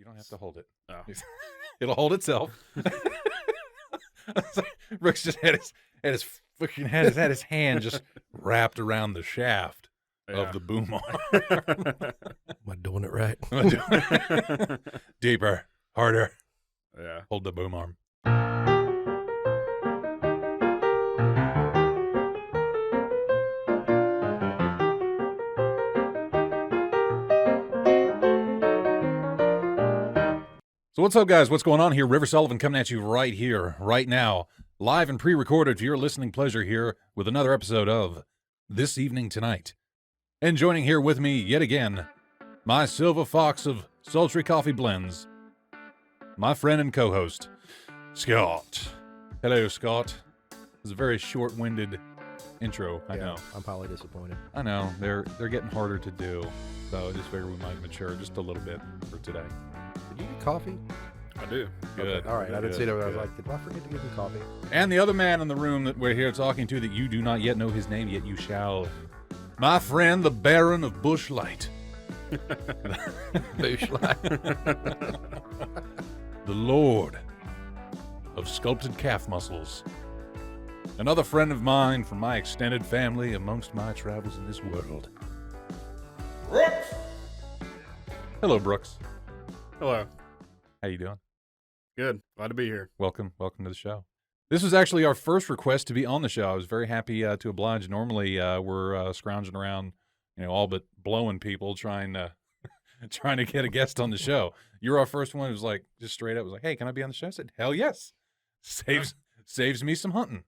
You don't have to hold it. Oh. It'll hold itself. Brooks just had his hand just wrapped around the shaft of the boom arm. Am I doing it right? Deeper, harder. Yeah. Hold the boom arm. So what's up, guys? What's going on here? River Sullivan coming at you right here, right now, live and pre-recorded for your listening pleasure here with another episode of This Evening Tonight. And joining here with me yet again, my silver fox of sultry coffee blends, my friend and co-host, Scott. Hello, Scott. It's a very short-winded intro, I know. I'm probably disappointed. I know, they're getting harder to do, so I just figured we might mature just a little bit for today. Did you get coffee? I do. Good. Okay. All right, I didn't see it over there. I was like, did I forget to give him coffee? And the other man in the room that we're here talking to that you do not yet know his name, yet you shall. My friend, the Baron of Bushlight. Bushlight. The Lord of Sculpted Calf Muscles. Another friend of mine from my extended family amongst my travels in this world. Brooks! Hello, Brooks. Hello. How you doing? Good. Glad to be here. Welcome to the show. This was actually our first request to be on the show. I was very happy to oblige. Normally, we're scrounging around, all but blowing people trying to get a guest on the show. You're our first one who was like, just straight up was like, hey, can I be on the show? I said, hell yes. Saves me some hunting.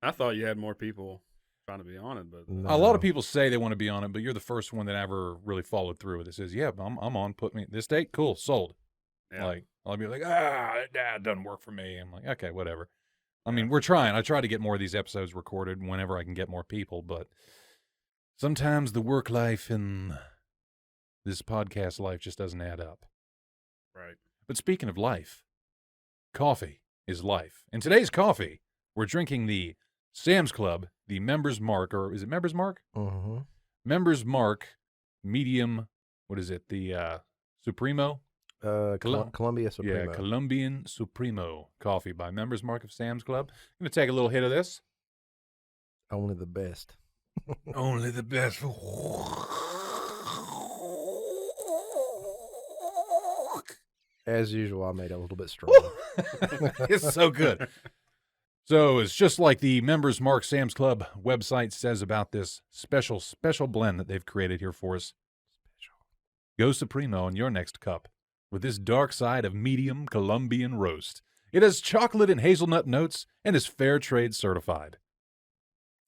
I thought you had more people trying to be on it, but No. A lot of people say they want to be on it, but you're the first one that ever really followed through with it. Says, yeah, I'm on. Put me this date. Cool. Sold. yeah. Like, I'll be like, it doesn't work for me. I'm like, okay, whatever. I mean, we're trying. I try to get more of these episodes recorded whenever I can get more people, but sometimes the work life and this podcast life just doesn't add up. Right. But speaking of life, coffee is life. And today's coffee, we're drinking the Sam's Club, the Members Mark, or is it Members Mark? Mm-hmm. Members Mark medium, what is it, the Supremo? Columbia Supremo. Yeah, Colombian Supremo coffee by Members Mark of Sam's Club. I'm going to take a little hit of this. Only the best. Only the best. As usual, I made it a little bit strong. It's so good. So it's just like the Members Mark Sam's Club website says about this special blend that they've created here for us. Go Supremo in your next cup with this dark side of medium Colombian roast. It has chocolate and hazelnut notes and is fair trade certified.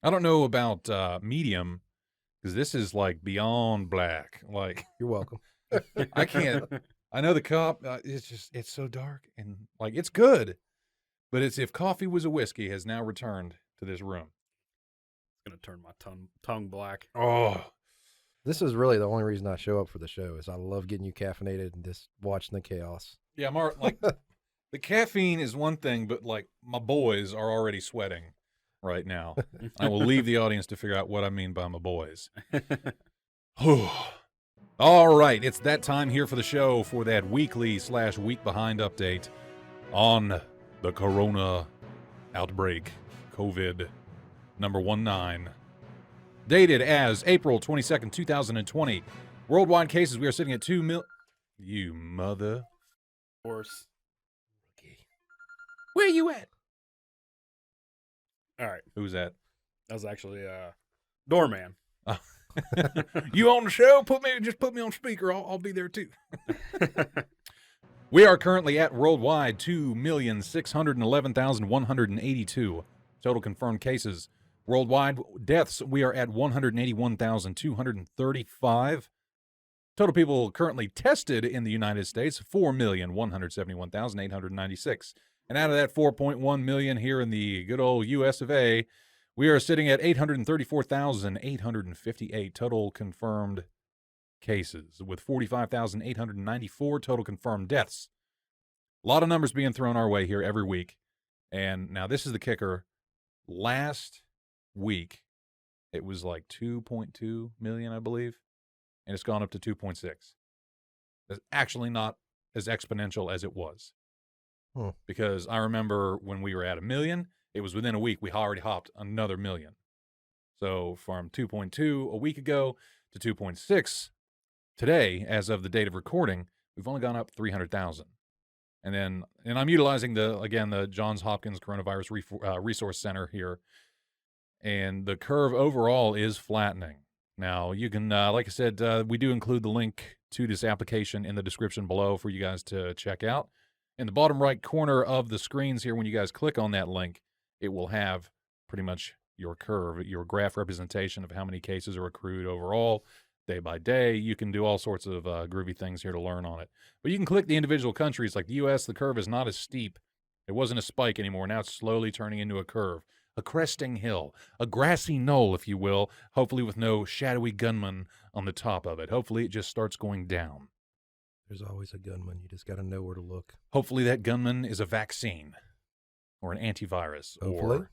I don't know about medium because this is like beyond black. Like, You're welcome. I can't. I know the cup. It's so dark and like it's good, but it's if coffee was a whiskey has now returned to this room. It's going to turn my tongue black. Oh, This is really the only reason I show up for the show is I love getting you caffeinated and just watching the chaos. yeah, Mark. Like the caffeine is one thing, but like my boys are already sweating right now. I will leave the audience to figure out what I mean by my boys. All right, it's that time here for the show for that weekly/week behind update on the Corona outbreak, COVID number 19. Dated as April 22nd, 2020. Worldwide cases, we are sitting at 2 million. You mother. Horse. Where you at? All right. Who's that? That was actually Doorman. You on the show? Just put me on speaker. I'll be there too. We are currently at worldwide 2,611,182 total confirmed cases. Worldwide deaths, we are at 181,235. Total people currently tested in the United States, 4,171,896. And out of that 4.1 million here in the good old US of A, we are sitting at 834,858 total confirmed cases, with 45,894 total confirmed deaths. A lot of numbers being thrown our way here every week. And now this is the kicker. Last week, it was like 2.2 million, I believe, and it's gone up to 2.6. It's actually not as exponential as it was. Hmm. Because I remember when we were at 1 million, it was within a week we already hopped another 1 million. So from 2.2 a week ago to 2.6 today, as of the date of recording, we've only gone up 300,000. And I'm utilizing the Johns Hopkins Coronavirus Resource Center here, and the curve overall is flattening. Now you can, like I said, we do include the link to this application in the description below for you guys to check out. In the bottom right corner of the screens here, when you guys click on that link, it will have pretty much your curve, your graph representation of how many cases are accrued overall, day by day. You can do all sorts of groovy things here to learn on it. But you can click the individual countries. Like the U.S., the curve is not as steep. It wasn't a spike anymore. Now it's slowly turning into a curve, a cresting hill, a grassy knoll, if you will, hopefully with no shadowy gunman on the top of it. Hopefully it just starts going down. There's always a gunman. You just got to know where to look. Hopefully that gunman is a vaccine or an antivirus. Hopefully.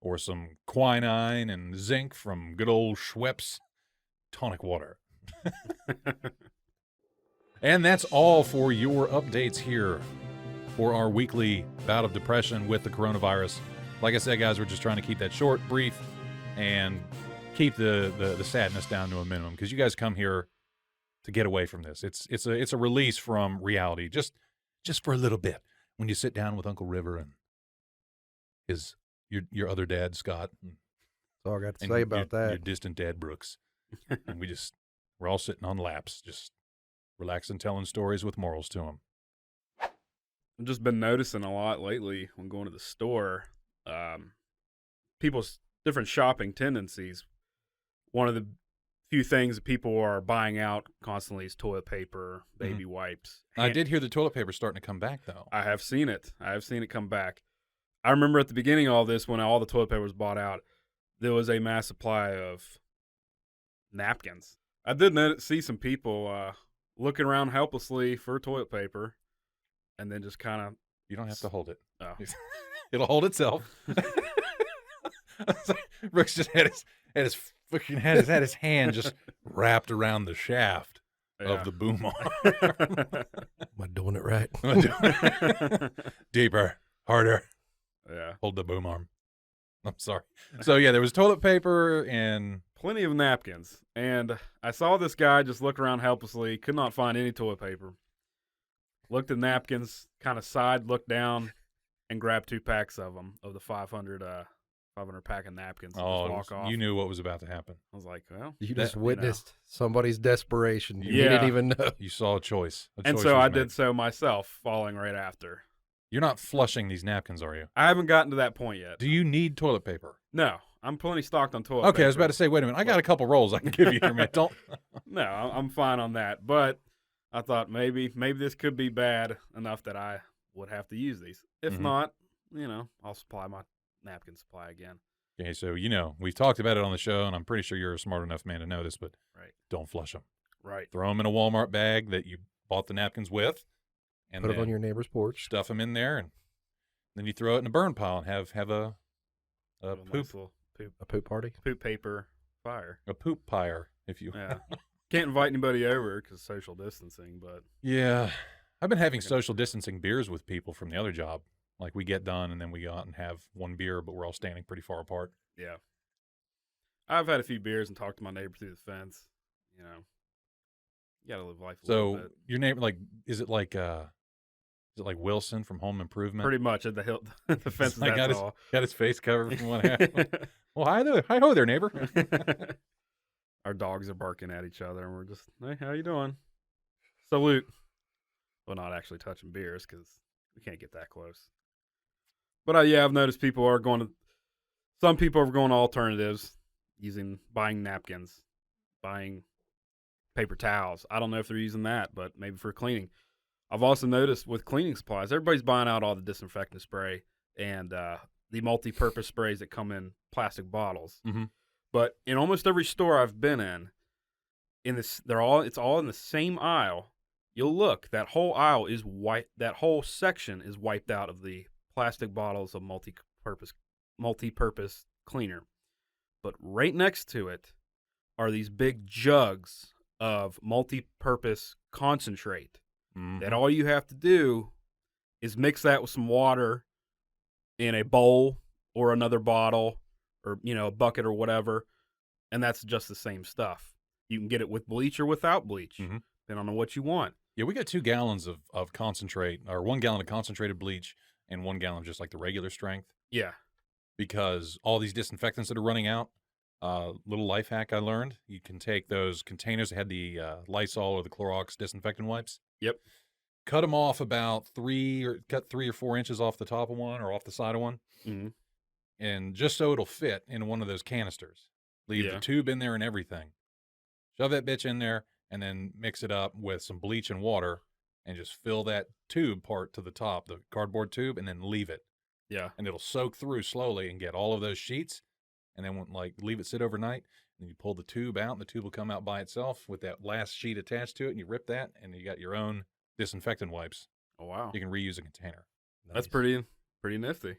Or some quinine and zinc from good old Schweppes tonic water. And that's all for your updates here for our weekly bout of depression with the coronavirus. Like I said, guys, we're just trying to keep that short, brief, and keep the sadness down to a minimum, because you guys come here to get away from this. It's a release from reality, just for a little bit. When you sit down with Uncle River and your other dad, Scott. That's all I got to say about that. Your distant dad, Brooks. And we're all sitting on laps, just relaxing, telling stories with morals to them. I've just been noticing a lot lately when going to the store, people's different shopping tendencies. One of the few things that people are buying out constantly is toilet paper, baby wipes. I did hear the toilet paper starting to come back, though. I have seen it. I have seen it come back. I remember at the beginning of all this, when all the toilet paper was bought out, there was a mass supply of napkins. I did see some people looking around helplessly for toilet paper, and then just kind of... You don't have to hold it. Oh. It'll hold itself. Brooks just had his hand just wrapped around the shaft of the boom arm. Am I doing it right? Deeper, harder. Yeah. Hold the boom arm. I'm sorry. So, yeah, there was toilet paper and... plenty of napkins. And I saw this guy just look around helplessly, could not find any toilet paper. Looked at napkins, kind of looked down, and grabbed 2 packs of them, of the 500 pack of napkins. And just walk off. You knew what was about to happen. I was like, well. You just witnessed somebody's desperation. You didn't even know. You saw a choice. And so I did so myself, following right after. You're not flushing these napkins, are you? I haven't gotten to that point yet. Do you need toilet paper? No. I'm plenty stocked on toilet paper. Okay, I was about to say, wait a minute. I got a couple rolls I can give you here, man. Don't. No, I'm fine on that. But I thought maybe this could be bad enough that I would have to use these. If not, I'll supply my napkin supply again. Okay, so we've talked about it on the show, and I'm pretty sure you're a smart enough man to know this, but don't flush them. Right. Throw them in a Walmart bag that you bought the napkins with, and put them on your neighbor's porch. Stuff them in there, and then you throw it in a burn pile and have a poop party, poop paper fire, a poop pyre, if you. Yeah. Can't invite anybody over because social distancing, but yeah, I've been having social distancing beers with people from the other job. Like we get done and then we go out and have one beer, but we're all standing pretty far apart. Yeah. I've had a few beers and talked to my neighbor through the fence. You gotta live life a little bit. So your neighbor, is it like Wilson from Home Improvement? Pretty much at the hill, the fence is that tall. Got his face covered from what happened. Well, hi ho there, neighbor. Our dogs are barking at each other, and we're just, hey, how you doing? Salute. Well, not actually touching beers because we can't get that close. But I've noticed some people are going to alternatives, buying napkins, buying paper towels. I don't know if they're using that, but maybe for cleaning. I've also noticed with cleaning supplies, everybody's buying out all the disinfectant spray and the multi-purpose sprays that come plastic bottles. Mm-hmm. But in almost every store I've been it's all in the same aisle. You'll look, that whole aisle is white. That whole section is wiped out of the plastic bottles of multi-purpose cleaner. But right next to it are these big jugs of multi-purpose concentrate. Mhm. That all you have to do is mix that with some water in a bowl or another bottle or, a bucket or whatever, and that's just the same stuff. You can get it with bleach or without bleach, Mhm. depending on what you want. Yeah, we got 2 gallons of concentrate, or 1 gallon of concentrated bleach and 1 gallon of just like the regular strength, Yeah. because all these disinfectants that are running out. Little life hack I learned: you can take those containers that had the Lysol or the Clorox disinfectant wipes. Yep. Cut them off about 3 or 4 inches off the top of one or off the side of one, Mm-hmm. and just so it'll fit in one of those canisters. Leave Yeah. the tube in there and everything. Shove that bitch in there, and then mix it up with some bleach and water, and just fill that tube part to the top, the cardboard tube, and then leave it. Yeah. And it'll soak through slowly and get all of those sheets, and then leave it sit overnight. And you pull the tube out, and the tube will come out by itself with that last sheet attached to it, and you rip that, and you got your own disinfectant wipes. Oh, wow. You can reuse a container. That's Nice. pretty nifty.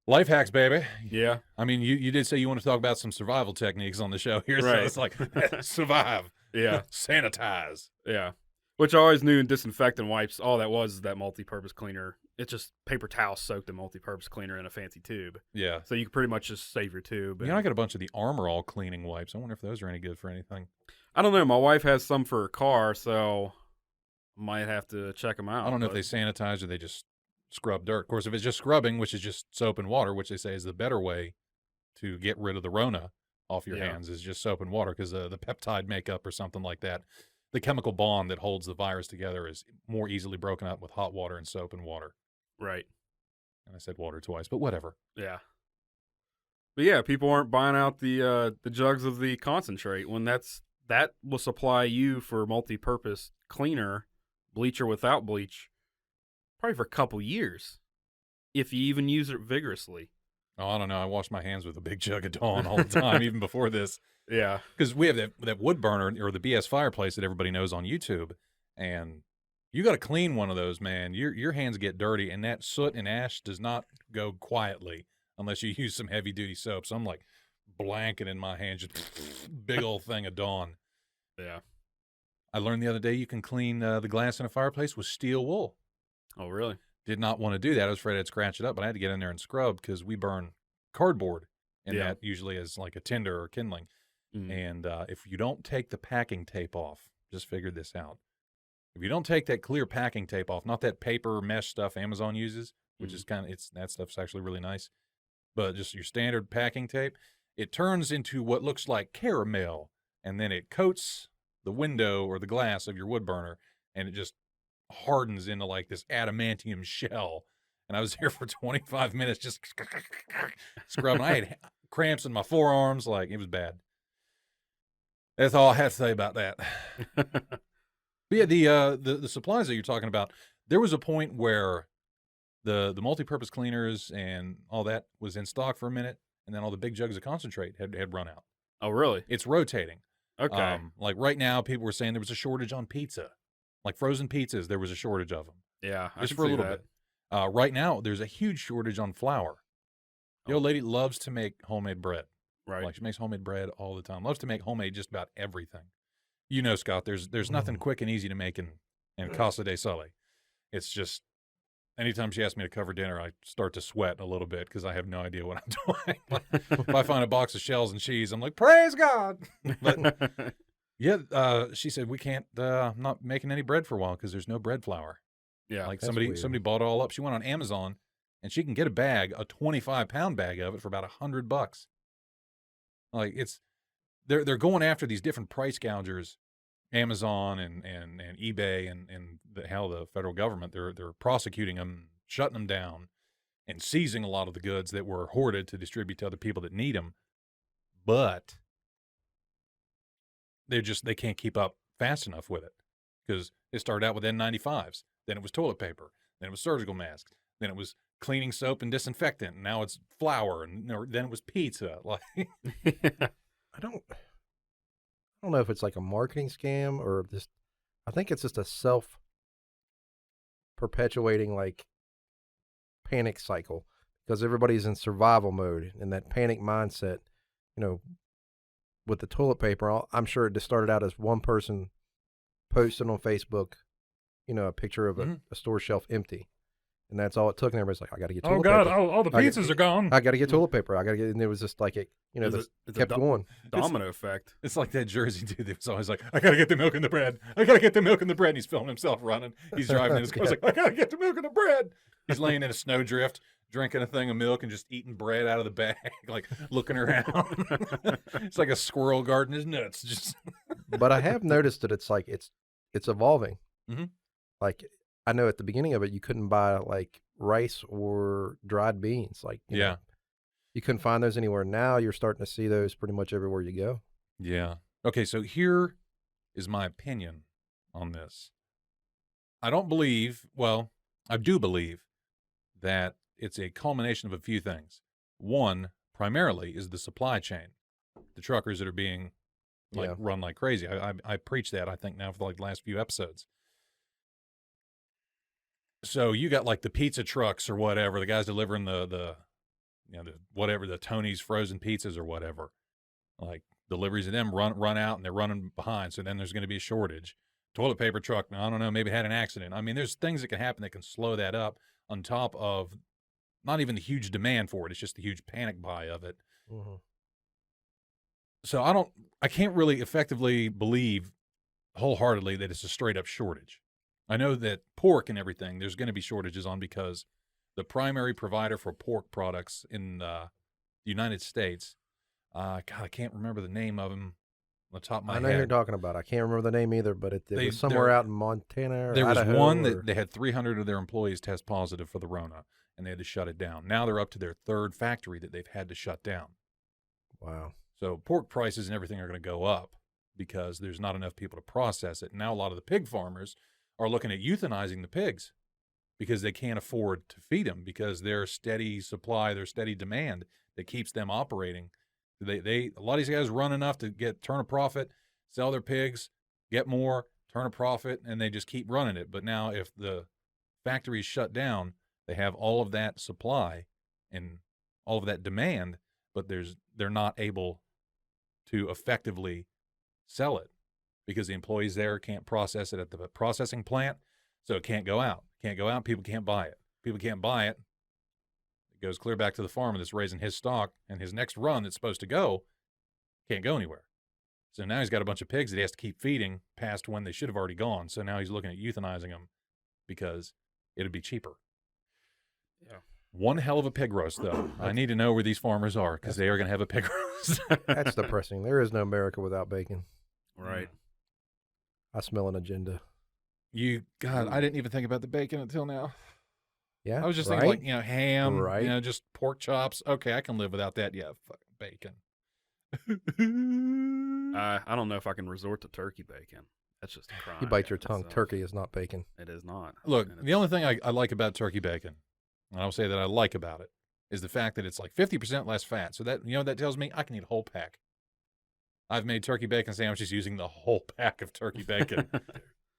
Life hacks, baby. Yeah. I mean, you did say you want to talk about some survival techniques on the show here, so Right. it's like survive, Yeah. sanitize. Yeah. Which I always knew in disinfectant wipes, all that was that multi-purpose cleaner. It's just paper towel soaked in multi-purpose cleaner in a fancy tube. Yeah. So you can pretty much just save your tube. I got a bunch of the Armor All cleaning wipes. I wonder if those are any good for anything. I don't know. My wife has some for her car, so might have to check them out. I don't know if they sanitize or they just scrub dirt. Of course, if it's just scrubbing, which is just soap and water, which they say is the better way to get rid of the Rona off your hands, is just soap and water, because the peptide makeup or something like that, the chemical bond that holds the virus together, is more easily broken up with hot water and soap and water. Right. And I said water twice, but whatever. Yeah. But yeah, people aren't buying out the jugs of the concentrate when that will supply you for multi-purpose cleaner, bleach or without bleach, probably for a couple years, if you even use it vigorously. Oh, I don't know. I wash my hands with a big jug of Dawn all the time, even before this. Yeah. Because we have that wood burner, or the BS fireplace that everybody knows on YouTube, and you got to clean one of those, man. Your hands get dirty, and that soot and ash does not go quietly unless you use some heavy duty soap. So I'm like blanket in my hand, just big old thing of Dawn. Yeah. I learned the other day you can clean the glass in a fireplace with steel wool. Oh, really? Did not want to do that. I was afraid I'd scratch it up, but I had to get in there and scrub, because we burn cardboard, and Yeah. that usually is like a tinder or kindling. Mm. And if you don't take the packing tape off, just figured this out. If you don't take that clear packing tape off, not that paper mesh stuff Amazon uses, which is that stuff's actually really nice, but just your standard packing tape, it turns into what looks like caramel, and then it coats the window or the glass of your wood burner, and it just hardens into like this adamantium shell. And I was there for 25 minutes just scrubbing. I had cramps in my forearms. Like, it was bad. That's all I have to say about that. But yeah, the supplies that you're talking about, there was a point where the multi-purpose cleaners and all that was in stock for a minute, and then all the big jugs of concentrate had run out. Oh, really? It's rotating. Okay. Like right now, people were saying there was a shortage on pizza. Like frozen pizzas, there was a shortage of them. Yeah. I Just can for a see little that. bit. Right now, there's a huge shortage on flour. The old lady loves to make homemade bread. Right. Like, she makes homemade bread all the time. Loves to make homemade just about everything. You know, Scott, there's nothing quick and easy to make in Casa de Sully. It's just, anytime she asks me to cover dinner, I start to sweat a little bit because I have no idea what I'm doing. Like, if I find a box of shells and cheese, I'm like, praise God. But yeah, she said, we can't, I'm not making any bread for a while because there's no bread flour. Yeah. Like, That's somebody weird. bought it all up. She went on Amazon, and she can get a 25-pound bag of it for about $100. Like, they're going after these different price gougers, Amazon and eBay and the federal government, they're prosecuting them, shutting them down, and seizing a lot of the goods that were hoarded to distribute to other people that need them. But they can't keep up fast enough with it, because it started out with N95s, then it was toilet paper, then it was surgical masks, then it was cleaning soap and disinfectant, and now it's flour, and then it was pizza. Like, I don't know if it's like a marketing scam or just, I think it's just a self-perpetuating like panic cycle, because everybody's in survival mode and that panic mindset, with the toilet paper. I'm sure it just started out as one person posted on Facebook, a picture of a store shelf empty. And that's all it took. And everybody's like, I got to get toilet paper. all the pizzas are gone. I got to get toilet paper. I got to get, and it was just like, it kept going. Domino effect. It's like that Jersey dude that was always like, I got to get the milk and the bread. I got to get the milk and the bread. And he's filming himself running. He's driving in his car. He's like, I got to get the milk and the bread. He's laying in a snowdrift, drinking a thing of milk and just eating bread out of the bag, like looking around. It's like a squirrel guarding his nuts. Just. But I have noticed that it's like, it's evolving. Mm-hmm. Like, I know at the beginning of it, you couldn't buy like rice or dried beans. Like, you know, you couldn't find those anywhere. Now you're starting to see those pretty much everywhere you go. Yeah. Okay, so here is my opinion on this. I do believe that it's a culmination of a few things. One, primarily, is the supply chain. The truckers that are being run like crazy. I preach that, I think, now for the last few episodes. So you got like the pizza trucks or whatever, the guys delivering the Tony's frozen pizzas or whatever. Like deliveries of them run out and they're running behind. So then there's going to be a shortage. Toilet paper truck, I don't know, maybe had an accident. I mean, there's things that can happen that can slow that up on top of not even the huge demand for it. It's just the huge panic buy of it. Mm-hmm. So I can't really effectively believe wholeheartedly that it's a straight up shortage. I know that pork and everything, there's going to be shortages on because the primary provider for pork products in the United States, I can't remember the name of them on the top of my head. I know who you're talking about. I can't remember the name either, but it was somewhere out in Montana or there Idaho. Was one that they had 300 of their employees test positive for the Rona, and they had to shut it down. Now they're up to their third factory that they've had to shut down. Wow. So pork prices and everything are going to go up because there's not enough people to process it. Now a lot of the pig farmers are looking at euthanizing the pigs because they can't afford to feed them because their steady supply, their steady demand that keeps them operating. A lot of these guys run enough to turn a profit, sell their pigs, get more, turn a profit, and they just keep running it. But now if the factory is shut down, they have all of that supply and all of that demand, but they're not able to effectively sell it because the employees there can't process it at the processing plant, so it can't go out. People can't buy it. People can't buy it. It goes clear back to the farmer that's raising his stock, and his next run that's supposed to go can't go anywhere. So now he's got a bunch of pigs that he has to keep feeding past when they should have already gone. So now he's looking at euthanizing them because it'd be cheaper. Yeah. One hell of a pig roast, though. I need to know where these farmers are because they are going to have a pig roast. That's depressing. There is no America without bacon. Right. I smell an agenda. I didn't even think about the bacon until now. Yeah. I was just thinking ham, Right. Just pork chops. Okay, I can live without that. Yeah, fucking bacon. I don't know if I can resort to turkey bacon. That's just a crime. You bite your tongue. Turkey is not bacon. It is not. Look, the only thing I like about turkey bacon, and I'll say that I like about it, is the fact that it's like 50% less fat. So that that tells me I can eat a whole pack. I've made turkey bacon sandwiches using the whole pack of turkey bacon.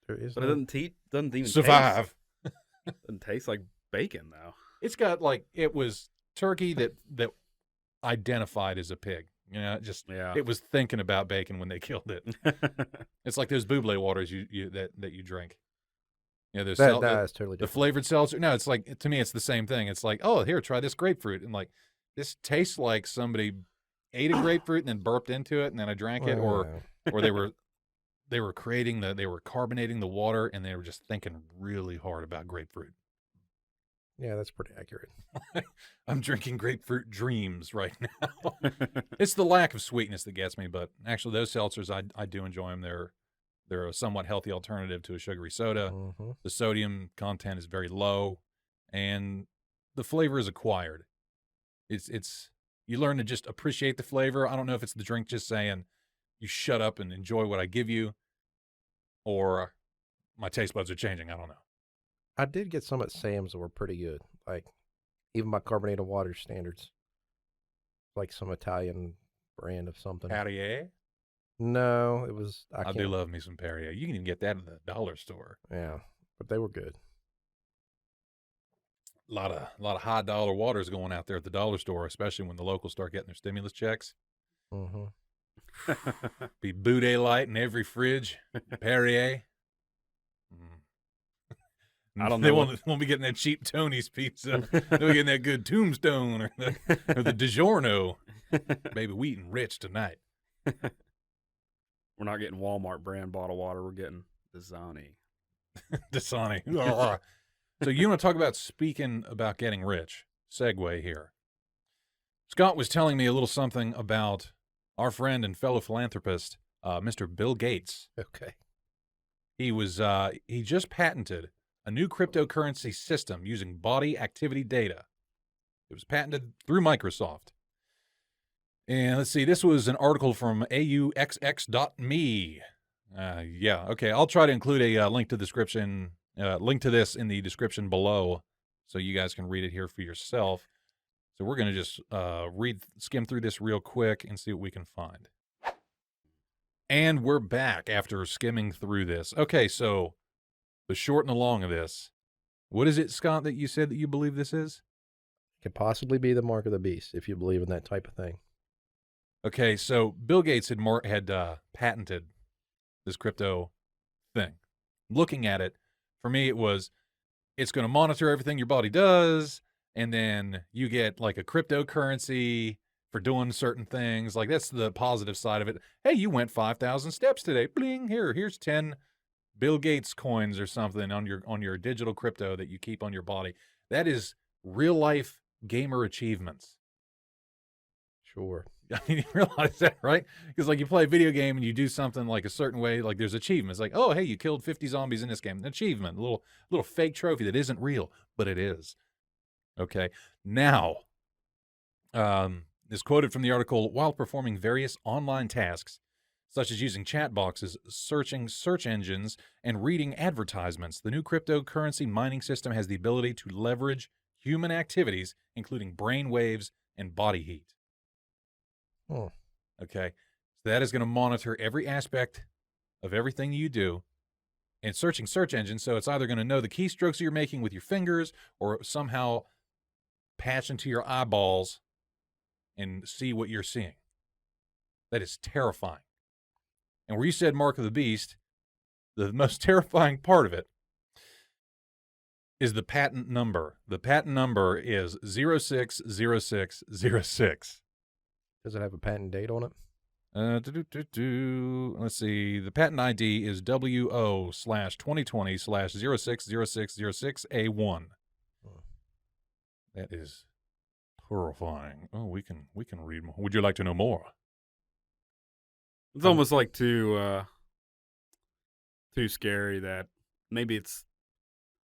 There is But it doesn't even survive. Doesn't taste like bacon though. It's got it was turkey that identified as a pig. It was thinking about bacon when they killed it. It's like those buble waters that you drink. That's totally different. The flavored seltzer. No, it's like, to me, it's the same thing. It's like, oh, here, try this grapefruit. And like, this tastes like somebody ate a grapefruit and then burped into it and then I drank it, or they were carbonating the water and they were just thinking really hard about grapefruit. Yeah, that's pretty accurate. I'm drinking grapefruit dreams right now. It's the lack of sweetness that gets me, but actually those seltzers, I do enjoy them. They're a somewhat healthy alternative to a sugary soda. Mm-hmm. The sodium content is very low, and the flavor is acquired. It's you learn to just appreciate the flavor. I don't know if it's the drink just saying, you shut up and enjoy what I give you, or my taste buds are changing. I don't know. I did get some at Sam's that were pretty good. Like, even by carbonated water standards. Like some Italian brand of something. Perrier? No, it was... I do love me some Perrier. You can even get that at the dollar store. Yeah, but they were good. A lot of high dollar waters going out there at the dollar store, especially when the locals start getting their stimulus checks. Mm-hmm. Be Boudet Light in every fridge. Perrier. I don't They know. won't be getting that cheap Tony's pizza. They'll be getting that good Tombstone or the DiGiorno. Baby, we eating rich tonight. We're not getting Walmart brand bottled water. We're getting Dasani. Dasani. So you want to talk about speaking about getting rich? Segue here. Scott was telling me a little something about our friend and fellow philanthropist, Mr. Bill Gates. Okay. He just patented a new cryptocurrency system using body activity data. It was patented through Microsoft. And let's see, this was an article from auxx.me. Yeah, okay. I'll try to include a link to this in the description below so you guys can read it here for yourself. So we're going to just skim through this real quick and see what we can find. And we're back after skimming through this. Okay, so the short and the long of this. What is it, Scott, that you said that you believe this is? Could possibly be the mark of the beast if you believe in that type of thing. Okay, so Bill Gates had patented this crypto thing. Looking at it, for me, it's going to monitor everything your body does, and then you get like a cryptocurrency for doing certain things. Like, that's the positive side of it. Hey, you went 5,000 steps today. Bling, here's 10 Bill Gates coins or something on your digital crypto that you keep on your body. That is real life gamer achievements. Sure. I mean, you realize that, right? Because like you play a video game and you do something like a certain way, like there's achievements. Like, oh, hey, you killed 50 zombies in this game. An achievement, a little fake trophy that isn't real, but it is. Okay. Now, is quoted from the article, while performing various online tasks, such as using chat boxes, searching search engines, and reading advertisements, the new cryptocurrency mining system has the ability to leverage human activities, including brain waves and body heat. Oh. Okay. So that is going to monitor every aspect of everything you do and searching search engines. So it's either going to know the keystrokes you're making with your fingers or somehow patch into your eyeballs and see what you're seeing. That is terrifying. And where you said mark of the beast, the most terrifying part of it is the patent number. The patent number is 060606. Does it have a patent date on it? Let's see. The patent ID is WO/2020/060606A1. That is horrifying. Oh, we can read more. Would you like to know more? It's almost like too scary that maybe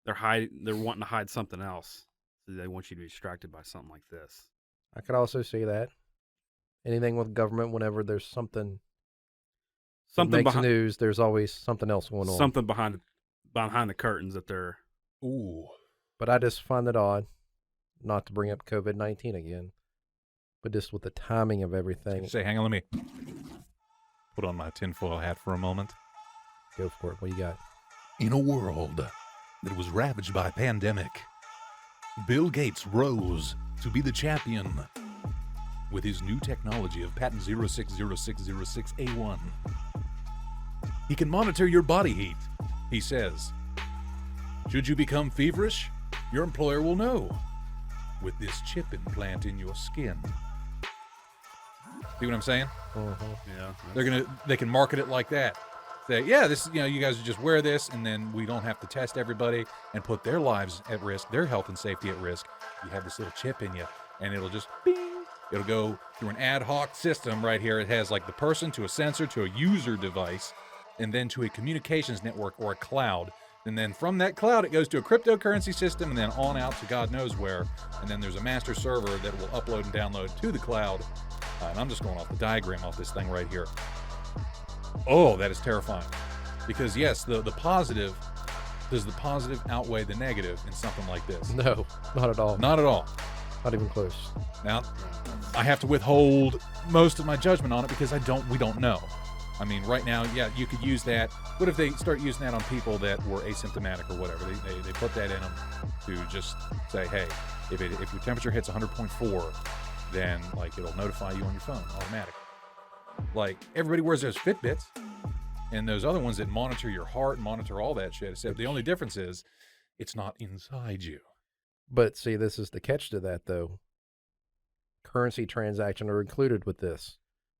they're wanting to hide something else. So they want you to be distracted by something like this. I could also see that. Anything with government, whenever there's something makes news, there's always something else going on. Something behind the curtains that they're... Ooh. But I just find it odd, not to bring up COVID-19 again, but just with the timing of everything. Say, hang on, let me put on my tinfoil hat for a moment. Go for it. What do you got? In a world that was ravaged by a pandemic, Bill Gates rose to be the champion with his new technology of patent 060606A1. He can monitor your body heat, he says. Should you become feverish, your employer will know with this chip implant in your skin. See what I'm saying? Yeah. They can market it like that. Say, yeah, this, you guys just wear this, and then we don't have to test everybody and put their lives at risk, their health and safety at risk. You have this little chip in you, and it'll just bing. It'll go through an ad hoc system right here. It has like the person to a sensor to a user device, and then to a communications network or a cloud. And then from that cloud, it goes to a cryptocurrency system and then on out to God knows where. And then there's a master server that will upload and download to the cloud. And I'm just going off the diagram off this thing right here. Oh, that is terrifying. Because yes, the positive, does the positive outweigh the negative in something like this? No, not at all. Not at all. Not even close. Now, I have to withhold most of my judgment on it because we don't know. I mean, right now, yeah, you could use that. What if they start using that on people that were asymptomatic or whatever? They put that in them to just say, hey, if your temperature hits 100.4, then like it'll notify you on your phone automatically. Like everybody wears those Fitbits and those other ones that monitor your heart and monitor all that shit. Except the only difference is It's not inside you. But see, this is the catch to that, though. Currency transactions are included with this.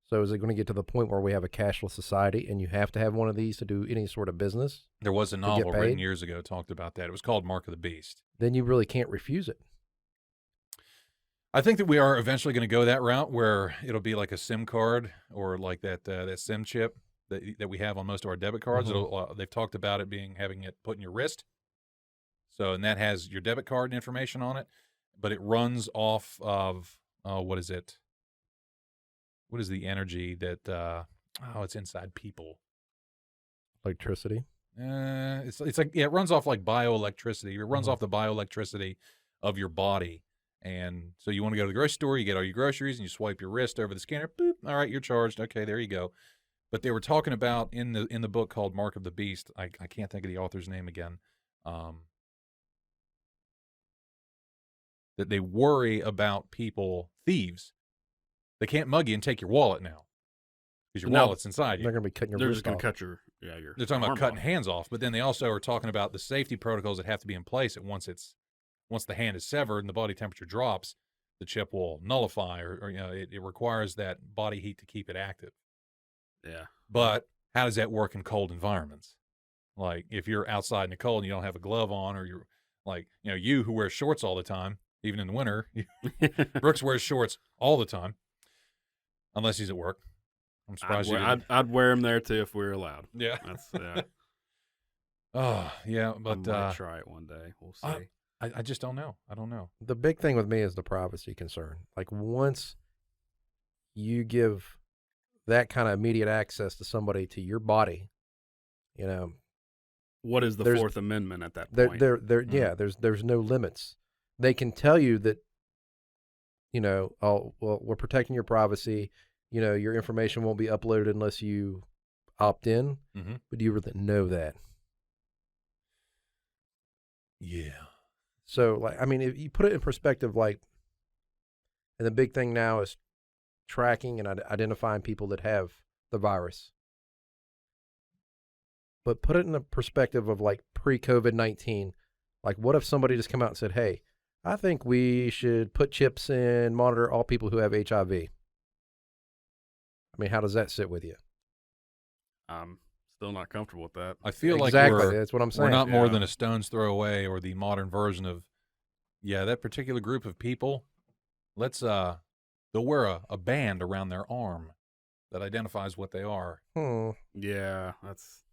So is it going to get to the point where we have a cashless society and you have to have one of these to do any sort of business? There was a get novel written paid? years ago talked about that. It was called Mark of the Beast. Then you really can't refuse it. I think that we are eventually going to go that route where it'll be like a SIM card or like that SIM chip that we have on most of our debit cards. Mhm. They've talked about having it put in your wrist. So, and that has your debit card information on it, but it runs off of, what is it? What is the energy that, it's inside people? Electricity. It's like, yeah, it runs off like bioelectricity. It runs Mhm. off the bioelectricity of your body. And so you want to go to the grocery store, you get all your groceries and you swipe your wrist over the scanner. Boop. All right, you're charged. Okay, there you go. But they were talking about in the book called Mark of the Beast. I can't think of the author's name again. That they worry about thieves. They can't mug you and take your wallet now because your No. wallet's inside you. They're going to be cutting your They're wrist just going off. to cut your your. They're talking about arm cutting off. hands off, but then they also are talking about the safety protocols that have to be in place. And once the hand is severed and the body temperature drops, the chip will nullify, or it requires that body heat to keep it active. Yeah. But how does that work in cold environments? Like if you're outside in the cold and you don't have a glove on, or you're like, you who wears shorts all the time, even in the winter, Brooks wears shorts all the time, unless he's at work. I'm surprised you didn't. I'd wear them there too if we were allowed. Yeah. That's yeah. Oh, yeah, I but might try it one day. We'll see. I just don't know. I don't know. The big thing with me is the privacy concern. Like once you that kind of immediate access to somebody, to your body, What is the there's- Fourth Amendment at that there, point? yeah, there's no limits. They can tell you that, oh, well, we're protecting your privacy. Your information won't be uploaded unless you opt in. Mm-hmm. But do you really know that? Yeah. So, like, I mean, if you put it in perspective, like, and the big thing now is tracking and identifying people that have the virus. But put it in the perspective of like pre-COVID-19. Like, what if somebody just come out and said, "Hey, I think we should put chips in, monitor all people who have HIV." I mean, how does that sit with you? I'm still not comfortable with that. I feel Exactly. like That's what I'm we're saying. not more Yeah. than a stone's throw away, or the modern version of, that particular group of people. Let's they'll wear a band around their arm that identifies what they are. Yeah, it's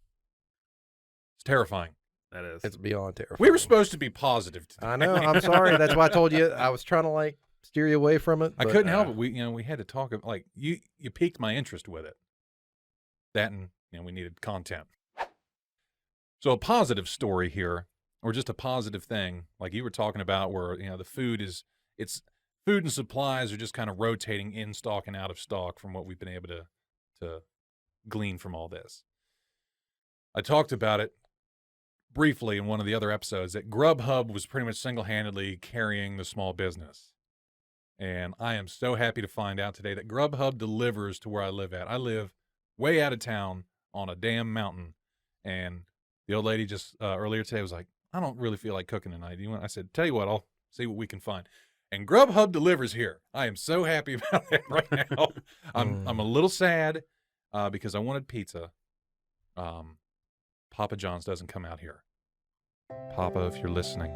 terrifying. that is. It's beyond terrifying. We were supposed to be positive today. I know. I'm sorry. That's why I told you. I was trying to steer you away from it. I but, couldn't help it. We had to talk. Like you piqued my interest with it. That and we needed content. So a positive story here, or just a positive thing, like you were talking about, where the food and supplies are just kind of rotating in stock and out of stock from what we've been able to glean from all this. I talked about it briefly in one of the other episodes that Grubhub was pretty much single-handedly carrying the small business. And I am so happy to find out today that Grubhub delivers to where I live at. I live way out of town on a damn mountain. And the old lady just earlier today was like, "I don't really feel like cooking tonight. I said, "Tell you what, I'll see what we can find." And Grubhub delivers here. I am so happy about that right now. I'm a little sad because I wanted pizza. Papa John's doesn't come out here. Papa, if you're listening,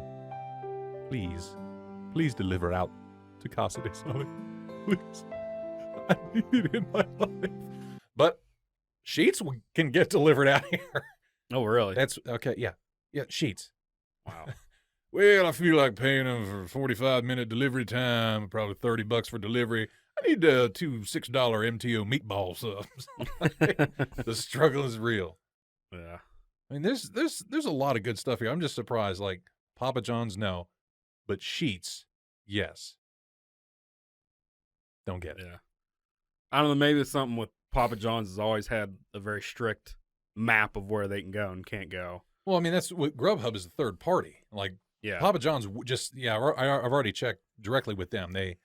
please deliver out to Casa de Sullivan. Please. I need it in my life. But sheets can get delivered out here. Oh, really? That's okay. Yeah. Yeah. Sheets. Wow. Well, I feel like paying them for 45-minute delivery time, probably $30 for delivery. I need 2 $6 MTO meatball subs. The struggle is real. Yeah. I mean, there's a lot of good stuff here. I'm just surprised. Like Papa John's, no, but Sheets, yes. Don't get it. Yeah. I don't know. Maybe it's something with Papa John's has always had a very strict map of where they can go and can't go. Well, I mean, that's what Grubhub is, a third party. Like Yeah. Papa John's I've already checked directly with them. The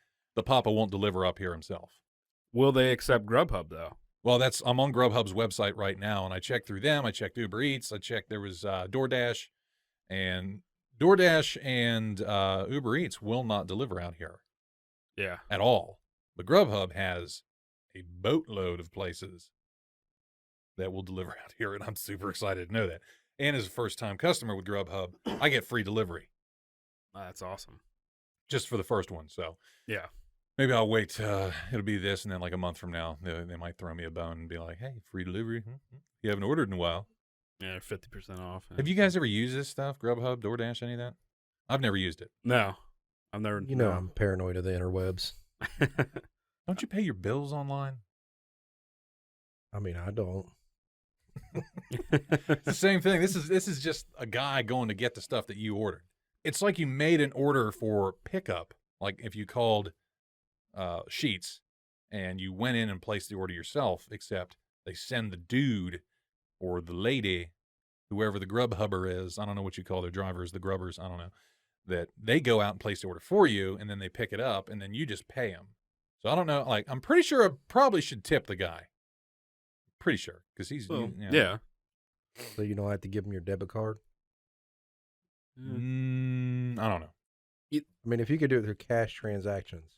Papa won't deliver up here himself. Will they accept Grubhub though? Well, I'm on Grubhub's website right now, and I checked through them. I checked Uber Eats. I checked there was DoorDash, and DoorDash and Uber Eats will not deliver out here Yeah. at all. But Grubhub has a boatload of places that will deliver out here, and I'm super excited to know that. And as a first-time customer with Grubhub, I get free delivery That's awesome. just for the first one. So Yeah. maybe I'll wait. It'll be this, and then like a month from now, they might throw me a bone and be like, "Hey, free delivery. You haven't ordered in a while." Yeah, 50% off. Have you guys ever used this stuff? Grubhub, DoorDash, any of that? I've never used it. No. I've never. You know, I'm paranoid of the interwebs. Don't you pay your bills online? I mean, I don't. It's the same thing. This is just a guy going to get the stuff that you ordered. It's like you made an order for pickup. Like if you called Sheets and you went in and placed the order yourself, except they send the dude or the lady, whoever the Grubhubber is, I don't know what you call their drivers, the Grubbers, I don't know, that they go out and place the order for you, and then they pick it up, and then you just pay them. So I don't know. Like, I'm pretty sure I probably should tip the guy. Pretty sure, because he's Yeah. So you don't have to give them your debit card. I don't know. I mean, if you could do it through cash transactions.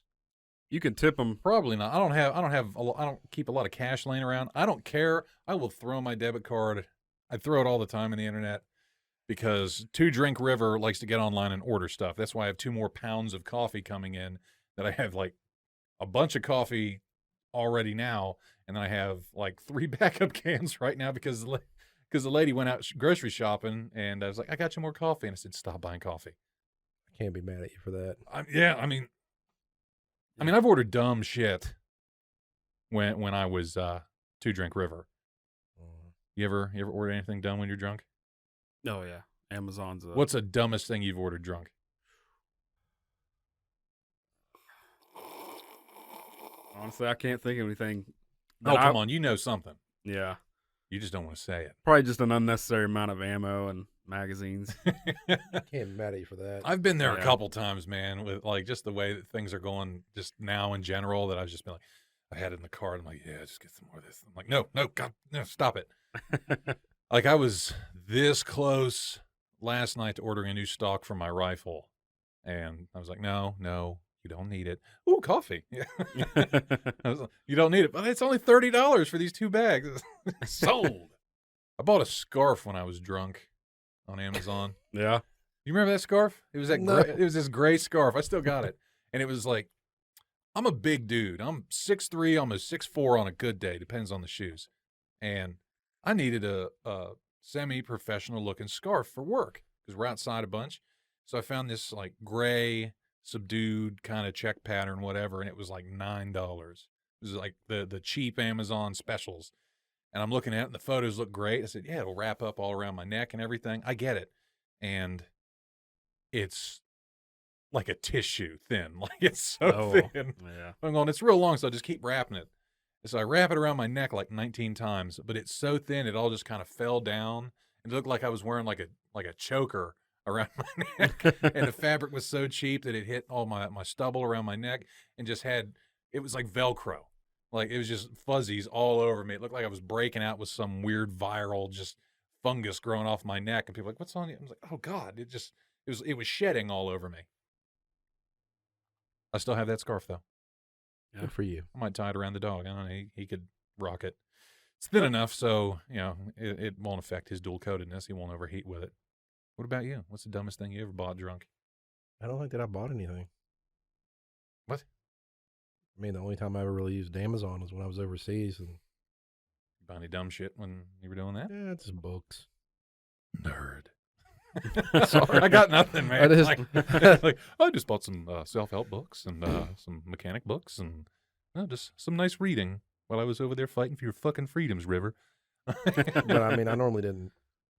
You can tip them. Probably not. I don't keep a lot of cash laying around. I don't care. I will throw my debit card. I throw it all the time on the internet because Two Drink River likes to get online and order stuff. That's why I have 2 more pounds of coffee coming in. That I have like a bunch of coffee already now, and then I have like 3 backup cans right now because the lady went out grocery shopping, and I was like, "I got you more coffee," and I said, "Stop buying coffee." I can't be mad at you for that. I mean, I've ordered dumb shit when I was Two Drink River. You ever order anything dumb when you're drunk? Oh, yeah. Amazon's. What's the dumbest thing you've ordered drunk? Honestly, I can't think of anything. Oh, come on. You know something. Yeah. You just don't want to say it. Probably just an unnecessary amount of ammo and magazines. I can't be mad at you for that. I've been there a Yeah. couple times, man, with like just the way that things are going just now in general, that I've just been like, I had it in the car. I'm like, yeah, just get some more of this. I'm like, no, God, no, stop it. Like I was this close last night to ordering a new stock for my rifle. And I was like, no, you don't need it. Ooh, coffee. Yeah. I was like, you don't need it, but it's only $30 for these 2 bags. Sold. I bought a scarf when I was drunk on Amazon. Yeah. You remember that scarf? It was that No. it was this gray scarf. I still got it. And it was like, I'm a big dude. I'm 6'3", almost 6'4" on a good day. Depends on the shoes. And I needed a semi-professional looking scarf for work because we're outside a bunch. So I found this like gray, subdued kind of check pattern, whatever, and it was like $9. It was like the cheap Amazon specials. And I'm looking at it, and the photos look great. I said, yeah, it'll wrap up all around my neck and everything. I get it. And it's like a tissue thin. Like it's so thin. Yeah. I'm going, it's real long, so I just keep wrapping it. And so I wrap it around my neck like 19 times, but it's so thin it all just kind of fell down. It looked like I was wearing like a choker around my neck. And the fabric was so cheap that it hit all my stubble around my neck and just it was like Velcro. Like it was just fuzzies all over me. It looked like I was breaking out with some weird viral just fungus growing off my neck. And people were like, what's on you? I was like, oh God, it was shedding all over me. I still have that scarf though. Yeah. Good for you. I might tie it around the dog. I don't know. He could rock it. It's thin enough so, it won't affect his dual coatedness. He won't overheat with it. What about you? What's the dumbest thing you ever bought drunk? I don't think that I bought anything. What? I mean, the only time I ever really used Amazon was when I was overseas. And You buy any dumb shit when you were doing that? yeah, it's just books. Nerd. Sorry, I got nothing, man. I just- Like, I just bought some self-help books and some mechanic books and just some nice reading while I was over there fighting for your fucking freedoms, River. But I mean, I normally didn't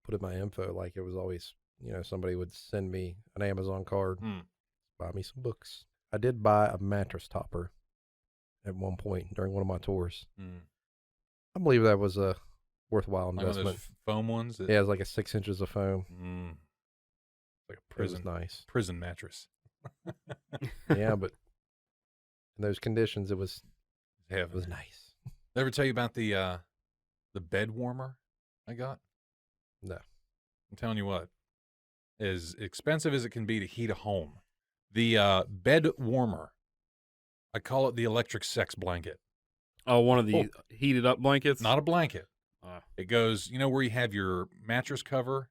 put in my info. Like it was always, somebody would send me an Amazon card, buy me some books. I did buy a mattress topper at one point during one of my tours. I believe that was a worthwhile Like one of investment. those foam ones? Yeah, it was like a 6 inches of foam. Like a It was prison nice. prison mattress. Yeah, but in those conditions, it was Heaven. nice. Did I ever tell you about the bed warmer I got? No. I'm telling you what. as expensive as it can be to heat a home. The bed warmer. I call it the electric sex blanket. Oh, one of the heated up blankets? Not a blanket. Oh. It goes, where you have your mattress cover?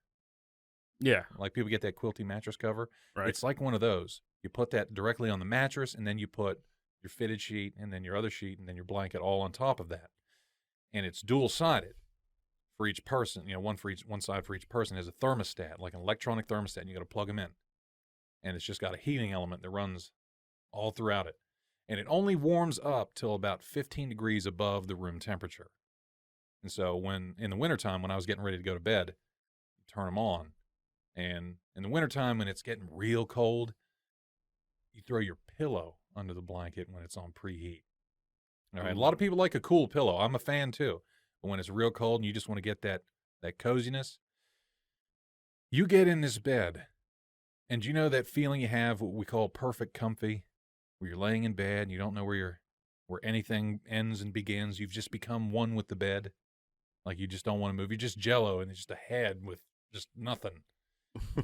Yeah. Like people get that quilty mattress cover. Right. It's like one of those. You put that directly on the mattress, and then you put your fitted sheet, and then your other sheet, and then your blanket all on top of that. And it's dual-sided for each person. One side for each person has a thermostat, like an electronic thermostat, and you got to plug them in. And it's just got a heating element that runs all throughout it. And it only warms up till about 15 degrees above the room temperature. And so in the wintertime, when I was getting ready to go to bed, you turn them on. And in the wintertime, when it's getting real cold, you throw your pillow under the blanket when it's on preheat. All right. A lot of people like a cool pillow. I'm a fan too. But when it's real cold and you just want to get that coziness, you get in this bed. And you know that feeling you have, what we call perfect comfy, where you're laying in bed and you don't know where anything ends and begins. You've just become one with the bed. Like you just don't want to move. You're just jello and it's just a head with just nothing.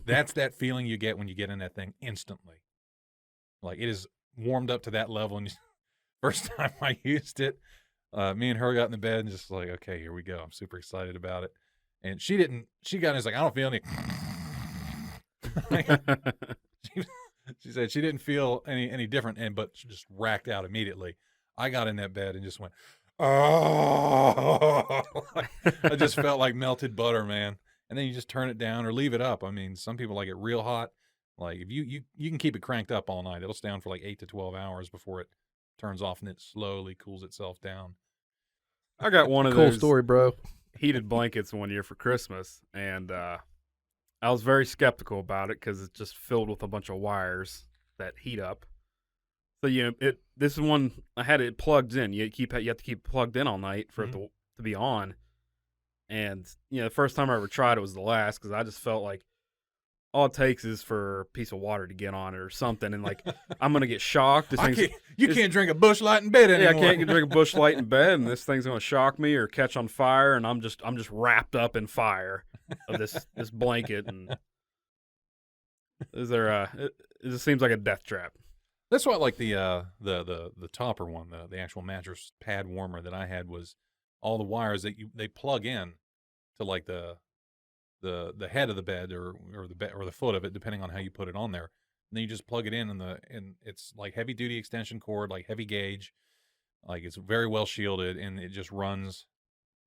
That's that feeling you get when you get in that thing instantly. Like it is warmed up to that level. And first time I used it, me and her got in the bed and just like, okay, here we go. I'm super excited about it. And she got in it's like, I don't feel any. She said she didn't feel any different, but she just racked out immediately. I got in that bed and just went, oh, I just felt like melted butter, man. And then you just turn it down or leave it up. I mean, some people like it real hot. Like if you can keep it cranked up all night. It'll stay on for like 8 to 12 hours before it turns off and it slowly cools itself down. I got one of Cool those story, bro. heated blankets one year for Christmas, and I was very skeptical about it because it's just filled with a bunch of wires that heat up. So this is one I had it plugged in. You have to keep it plugged in all night for it to be on. And the first time I ever tried it was the last because I just felt like all it takes is for a piece of water to get on it or something, and like I'm gonna get shocked. You can't drink a Busch Light in bed anymore. Yeah, I can't drink a Busch Light in bed, and this thing's gonna shock me or catch on fire, and I'm just wrapped up in fire of this blanket, and it just seems like a death trap. That's why I like the topper one, the actual mattress pad warmer that I had was all the wires that they plug in to like the head of the bed or the bed or the foot of it, depending on how you put it on there. And then you just plug it in and it's like heavy duty extension cord, like heavy gauge, like it's very well shielded, and it just runs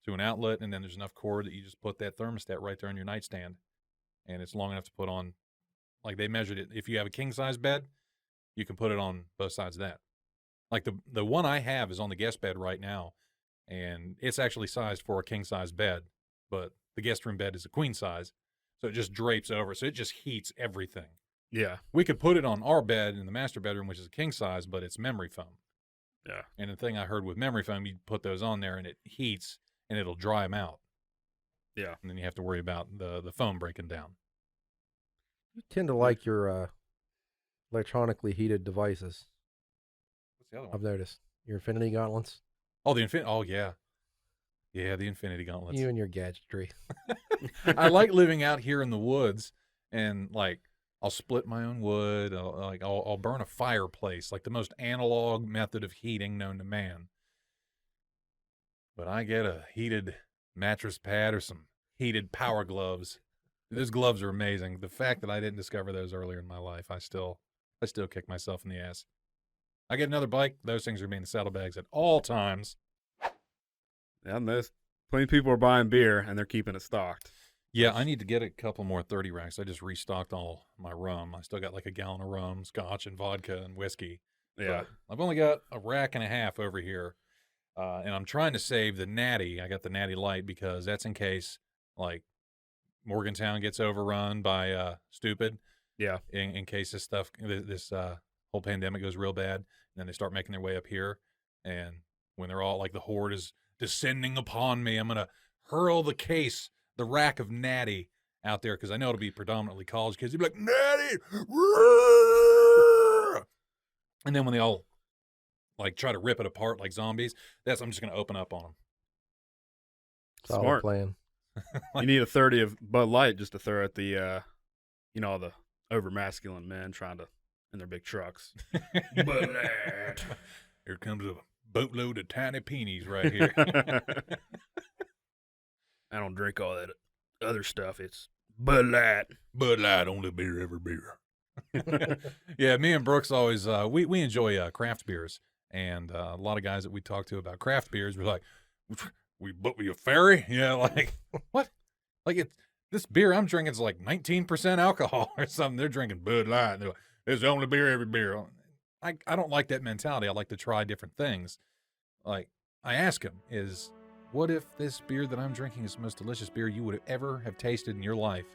to an outlet, and then there's enough cord that you just put that thermostat right there on your nightstand, and it's long enough to put on. Like they measured it. If you have a king size bed, you can put it on both sides of that. Like the one I have is on the guest bed right now, and it's actually sized for a king size bed, but the guest room bed is a queen size, so it just drapes over, so it just heats everything. Yeah. We could put it on our bed in the master bedroom, which is a king size, but it's memory foam. Yeah. And the thing I heard with memory foam, you put those on there and it heats and it'll dry them out. Yeah. And then you have to worry about the foam breaking down. You tend to like your electronically heated devices. What's the other one? I've noticed your Infinity Gauntlets. Oh, the Infinity. Oh, yeah. Yeah, the Infinity Gauntlets. You and your gadgetry. I like living out here in the woods, and like I'll split my own wood. I'll burn a fireplace, like the most analog method of heating known to man. But I get a heated mattress pad or some heated power gloves. Those gloves are amazing. The fact that I didn't discover those earlier in my life, I still kick myself in the ass. I get another bike. Those things are being in the saddlebags at all times. Yeah, and there's plenty of people are buying beer and they're keeping it stocked. Yeah, I need to get a couple more 30 racks. I just restocked all my rum. I still got like a gallon of rum, scotch, and vodka and whiskey. Yeah. But I've only got a rack and a half over here. And I'm trying to save the Natty. I got the Natty Light because that's in case like Morgantown gets overrun by stupid. Yeah. In case this whole pandemic goes real bad, and then they start making their way up here. And when they're all like the horde is descending upon me, I'm going to hurl the rack of Natty out there because I know it'll be predominantly college kids. They'll be like, Natty! And then when they all like try to rip it apart like zombies, I'm just going to open up on them. Solid Smart plan. You need a 30 of Bud Light just to throw at the you know, the over masculine men trying to in their big trucks. Bud Light. Here comes a boatload of tiny peonies right here. I don't drink all that other stuff. It's Bud Light. Bud Light, only beer, every beer. Yeah, me and Brooks always we enjoy craft beers, and a lot of guys that we talk to about craft beers were like, "We booked me a ferry?" Yeah, like what? Like this beer I'm drinking is like 19% alcohol or something. They're drinking Bud Light. And they're like, it's the only beer, every beer. I don't like that mentality. I like to try different things. Like I ask him, what if this beer that I'm drinking is the most delicious beer you would ever have tasted in your life,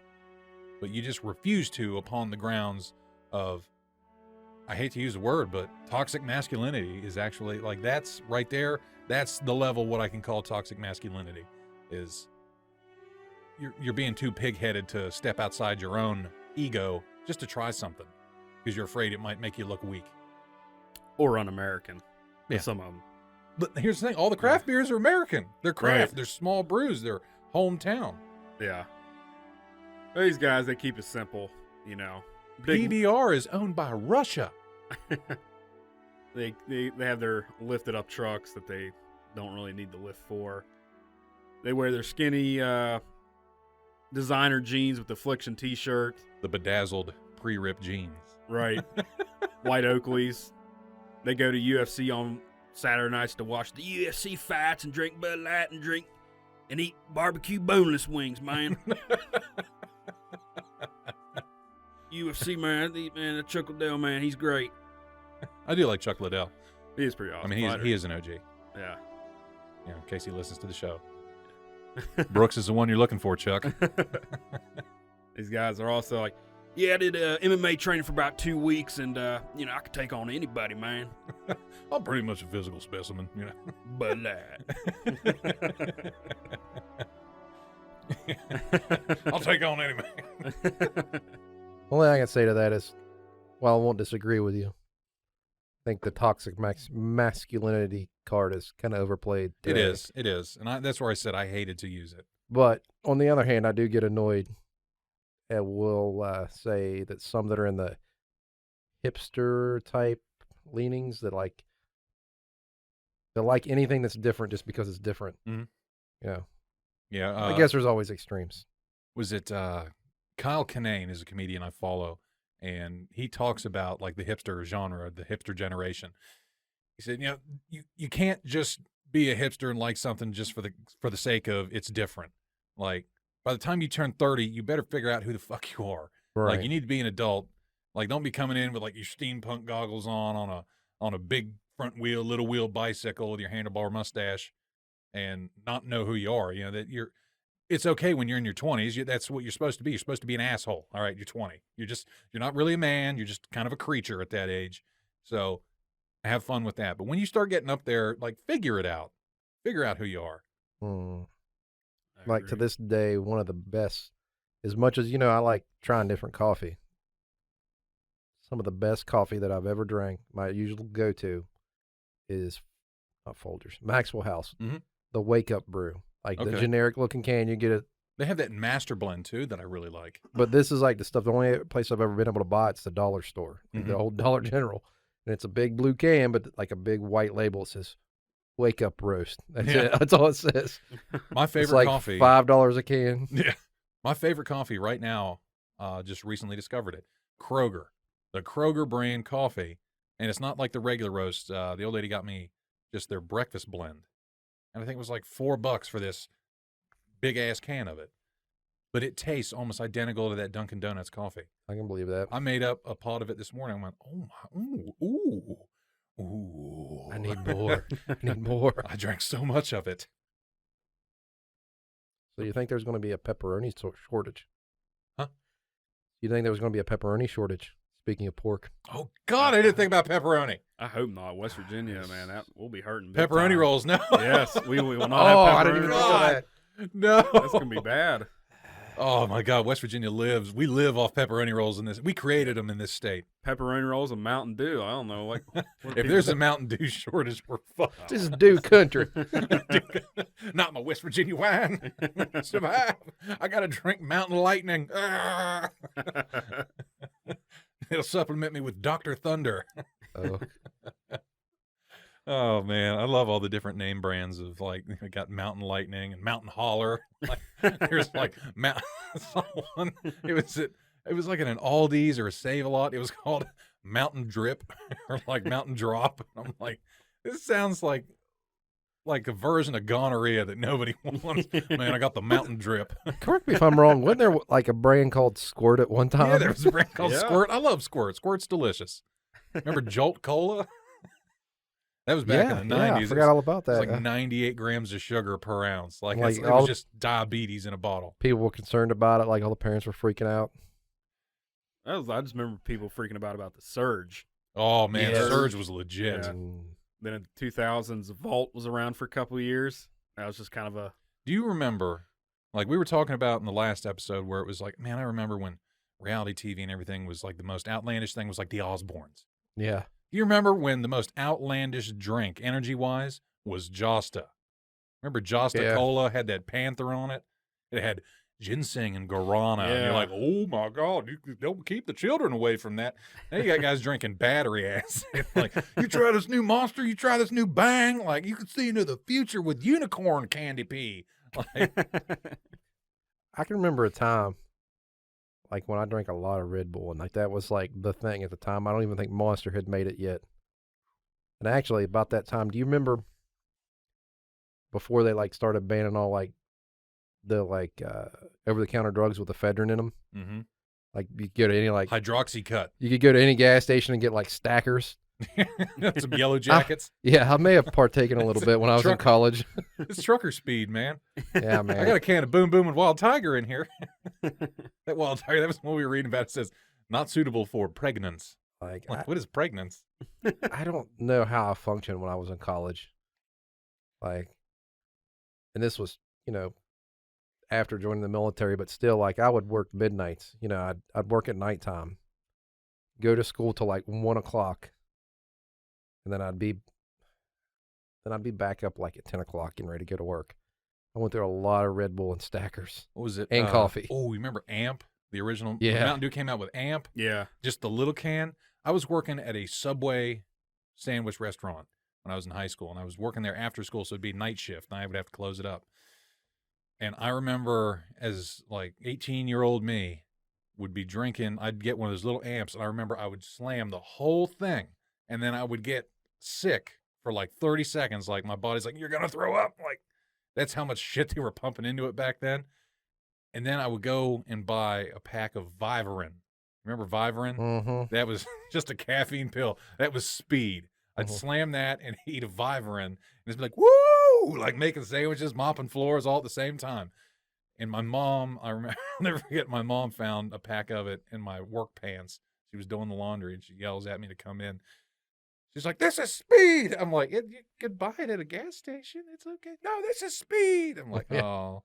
but you just refuse to upon the grounds of, I hate to use the word, but toxic masculinity is actually like, that's right there. That's the level what I can call toxic masculinity is you're being too pig-headed to step outside your own ego just to try something because you're afraid it might make you look weak. Or un-American. Yeah. Some of them. But here's the thing. All the craft beers are American. They're craft. Right. They're small brews. They're hometown. Yeah. These guys, they keep it simple, you know. Big, PBR is owned by Russia. they have their lifted up trucks that they don't really need the lift for. They wear their skinny designer jeans with Affliction t-shirt. The bedazzled pre-ripped jeans. Right. White Oakleys. They go to UFC on Saturday nights to watch the UFC fights and drink Bud Light and eat barbecue boneless wings, man. UFC, man, the Chuck Liddell, man, he's great. I do like Chuck Liddell. He is pretty awesome. I mean, he is an OG. Yeah. In case he listens to the show. Brooks is the one you're looking for, Chuck. These guys are also like, yeah, I did MMA training for about 2 weeks, and, I could take on anybody, man. I'm pretty much a physical specimen, you know. Bud Light. I'll take on any man. Only thing I can say to that is, well, I won't disagree with you. I think the toxic masculinity card is kind of overplayed today. It is. And that's where I said I hated to use it. But on the other hand, I do get annoyed and will say that some that are in the hipster type leanings that they like anything that's different just because it's different. Mm-hmm. Yeah. Yeah. I guess there's always extremes. Was it Kyle Kinane is a comedian I follow, and he talks about like the hipster genre, the hipster generation. He said, you can't just be a hipster and like something just for the sake of it's different. Like by the time you turn 30, you better figure out who the fuck you are. Right. Like you need to be an adult. Like don't be coming in with like your steampunk goggles on a big front wheel, little wheel bicycle with your handlebar mustache and not know who you are. You know, that it's okay when you're in your 20s. That's what you're supposed to be. You're supposed to be an asshole. All right. You're 20. You're not really a man. You're just kind of a creature at that age. So have fun with that. But when you start getting up there, like figure it out. Figure out who you are. Like to this day, one of the best, as much as, I like trying different coffee. Some of the best coffee that I've ever drank, my usual go-to is not Folgers, Maxwell House, the Wake Up Brew. Like the generic looking can, you get it. They have that master blend too that I really like. But this is like the stuff, the only place I've ever been able to buy, it's the dollar store, the old Dollar General. And it's a big blue can, but like a big white label. It says Wake Up Roast. That's it. That's all it says. My favorite it's like coffee. $5 a can. Yeah. My favorite coffee right now, just recently discovered it. Kroger. The Kroger brand coffee. And it's not like the regular roast. The old lady got me just their breakfast blend. And I think it was like $4 for this big ass can of it. But it tastes almost identical to that Dunkin' Donuts coffee. I can believe that. I made up a pot of it this morning. I went, oh my, ooh. I need more. I need more. I drank so much of it. So you think there's going to be a pepperoni shortage? Huh? You think there was going to be a pepperoni shortage? Speaking of pork. Oh, God, I didn't think about pepperoni. I hope not. West Virginia, man, we'll be hurting. Pepperoni time. rolls, no. Yes, we will not have pepperoni. I didn't even think of that. No. That's going to be bad. Oh my God, West Virginia lives. We live off pepperoni rolls in this. We created them in this state. Pepperoni rolls and Mountain Dew. I don't know. Like, If there's a Mountain Dew shortage, we're fucked. This is Dew country. Not my West Virginia wine. Survive. I gotta drink Mountain Lightning. Ah. It'll supplement me with Dr. Thunder. Oh, Oh man, I love all the different name brands of like we got Mountain Lightning and Mountain Holler. Like, there's like someone. It was like in an Aldi's or a Save-A-Lot. It was called Mountain Drip or like Mountain Drop. I'm like, this sounds like a version of gonorrhea that nobody wants. Man, I got the Mountain Drip. correct me if I'm wrong. Wasn't there like a brand called Squirt at one time? Yeah, there was a brand called Yeah. Squirt. I love Squirt. Squirt's delicious. Remember Jolt Cola? That was back in the 90s. I forgot all about It was that. like 98 grams of sugar per ounce. Like, Like it all- was just diabetes in a bottle. People were concerned about it. Like all the parents were freaking out. I just remember people freaking about the Surge. Oh, man. Yes. Surge was legit. Yeah. And Then in the 2000s, Vault was around for a couple of years. That was just kind of a Do you remember, like we were talking about in the last episode where it was like, man, I remember when reality TV and everything was like the most outlandish thing was like the Osbournes. yeah. You remember when the most outlandish drink, energy-wise, was Josta? Remember Josta Yeah. Cola had that panther on it? It had ginseng and guarana. And you're Yeah. like, oh, my God, you don't keep the children away from that. Now you got guys drinking battery acid. Like, you try this new Monster, you try this new Bang. Like, you can see into the future with unicorn candy pea. Like, I can remember a time, like when I drank a lot of Red Bull, and like that was like the thing at the time. I don't even think Monster had made it yet. And actually, about that time, do you remember before they like started banning all like the over-the-counter drugs with ephedrine in them? mm-hmm. Like you could go to any like Hydroxycut. you could go to any gas station and get like stackers. Some yellow jackets. Yeah, I may have partaken a little bit when I was in Truck- college. It's trucker speed, man. Yeah, man. I got a can of Boom Boom and Wild Tiger in here. That Wild Tiger, that was what we were reading about. It says, not suitable for pregnance. like Like, what is pregnance? I don't know how I functioned when I was in college. Like, and this was, after joining the military, but still, like, I would work midnights. I'd work at nighttime, go to school till like 1 o'clock, and then I'd be back up like at 10 o'clock getting ready to go to work. I went through a lot of Red Bull and stackers. What was it? And coffee. Oh, you remember Amp? The original? Yeah. When Mountain Dew came out with Amp, yeah. just the little can. I was working at a Subway sandwich restaurant when I was in high school, and I was working there after school, so it'd be night shift, and I would have to close it up. And I remember as like 18-year-old me would be drinking, I'd get one of those little amps, and I remember I would slam the whole thing, and then I would get sick for like 30 seconds. Like my body's like, you're going to throw up. Like that's how much shit they were pumping into it back then. And then I would go and buy a pack of Vivarin. Remember Vivarin? Mm-hmm. That was just a caffeine pill. That was speed. I'd Mhm. slam that and eat a Vivarin and just be like, woo! Like making sandwiches, mopping floors all at the same time. And my mom, I remember, I'll never forget, my mom found a pack of it in my work pants. She was doing the laundry and she yells at me to come in. She's like, this is speed. I'm like, you could buy it at a gas station. It's okay. No, this is speed. I'm like, Yeah. oh.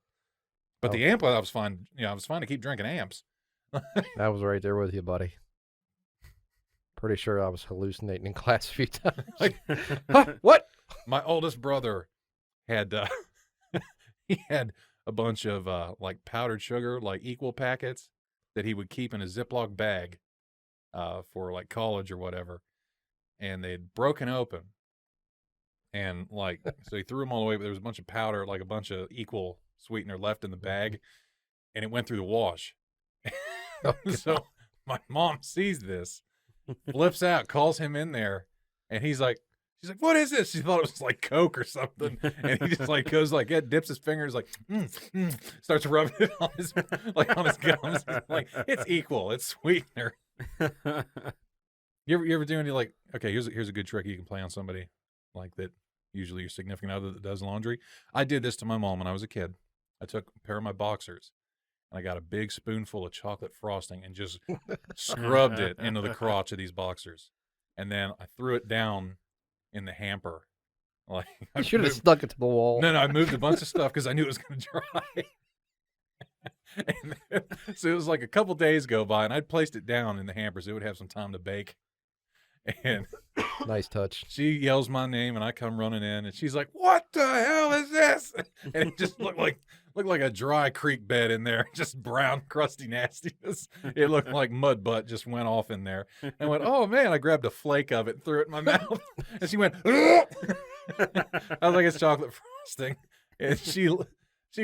But Oh. the amp, I was fine. I was fine to keep drinking amps. I was right there with you, buddy. Pretty sure I was hallucinating in class a few times. Like, Huh? What? my oldest brother had he had a bunch of like powdered sugar, like equal packets that he would keep in a Ziploc bag for like college or whatever, and they'd broken open, and like so he threw them all away, but there was a bunch of powder, like a bunch of equal sweetener left in the bag, and it went through the wash. Oh, So my mom sees this, flips out, calls him in there, and she's like, what is this? She thought it was like Coke or something. And he just like goes like, dips his fingers like, starts rubbing it on his, like on his gums. Like, it's equal. It's sweetener. You ever do any like, okay, here's a good trick you can play on somebody like that, usually your significant other that does laundry. I did this to my mom when I was a kid. I took a pair of my boxers and I got a big spoonful of chocolate frosting and just scrubbed it into the crotch of these boxers. And then I threw it down in the hamper. Like I You should have moved- stuck it to the wall. No, I moved a bunch of stuff because I knew it was going to dry. And then, so it was like a couple days go by, and I'd placed it down in the hamper so it would have some time to bake. And Nice touch. she yells my name, and I come running in, and she's like, "What the hell is this?" And it just looked like a dry creek bed in there, just brown, crusty nastiness. It looked like mud butt just went off in there. And I went, "Oh man!" I grabbed a flake of it and threw it in my mouth, and she went, "Ugh." I was like, "It's chocolate frosting," and she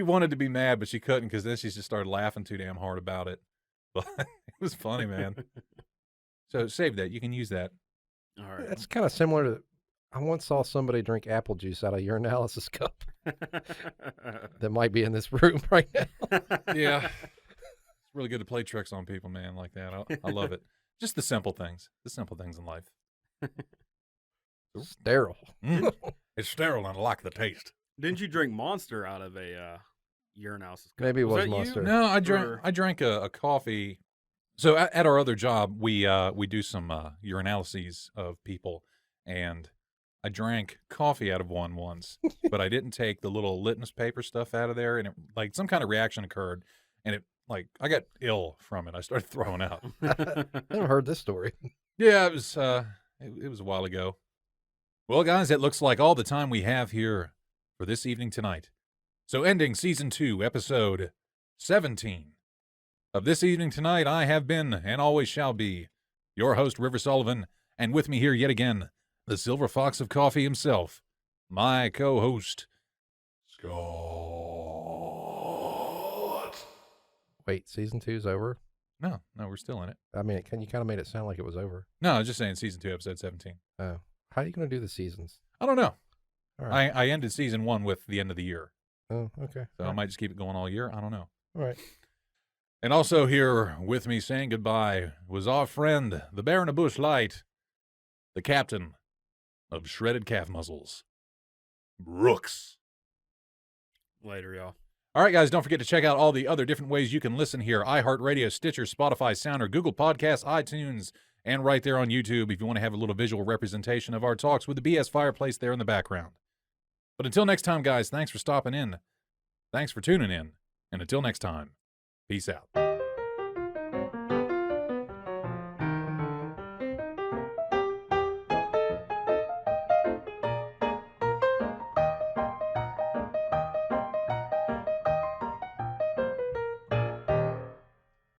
wanted to be mad, but she couldn't because then she just started laughing too damn hard about it. But it was funny, man. So save that. You can use that. All right. That's kind of similar to. I once saw somebody drink apple juice out of your analysis cup that might be in this room right now. Yeah. It's really good to play tricks on people, man, like that. I love it. Just the simple things in life. Sterile. It's sterile and I like the taste. Didn't you drink Monster out of a urinalysis cup? Maybe it was that you? Monster. No, I Or- drank a coffee. So at our other job, we do some urinalyses of people, and I drank coffee out of one once, but I didn't take the little litmus paper stuff out of there, and it, like some kind of reaction occurred, and it like I got ill from it. I started throwing up. I never heard this story. Yeah, it was a while ago. Well, guys, it looks like all the time we have here for this evening tonight. So ending season 2, episode 17 of This Evening Tonight, I have been and always shall be your host, River Sullivan, and with me here yet again, the Silver Fox of Coffee himself, my co-host, Scott. Wait, season 2's over? No, we're still in it. I mean, you kind of made it sound like it was over. No, I was just saying season 2, episode 17. Oh, how are you going to do the seasons? I don't know. All right. I ended season 1 with the end of the year, Oh, okay. so I might just keep it going all year. I don't know. All right. And also here with me saying goodbye was our friend, the Baron of Bush Light, the captain of Shredded Calf Muzzles, Brooks. Later, y'all. All right, guys, don't forget to check out all the other different ways you can listen here. iHeart Radio, Stitcher, Spotify, Sounder, Google Podcasts, iTunes, and right there on YouTube if you want to have a little visual representation of our talks with the BS fireplace there in the background. But until next time, guys, thanks for stopping in. Thanks for tuning in. And until next time, peace out.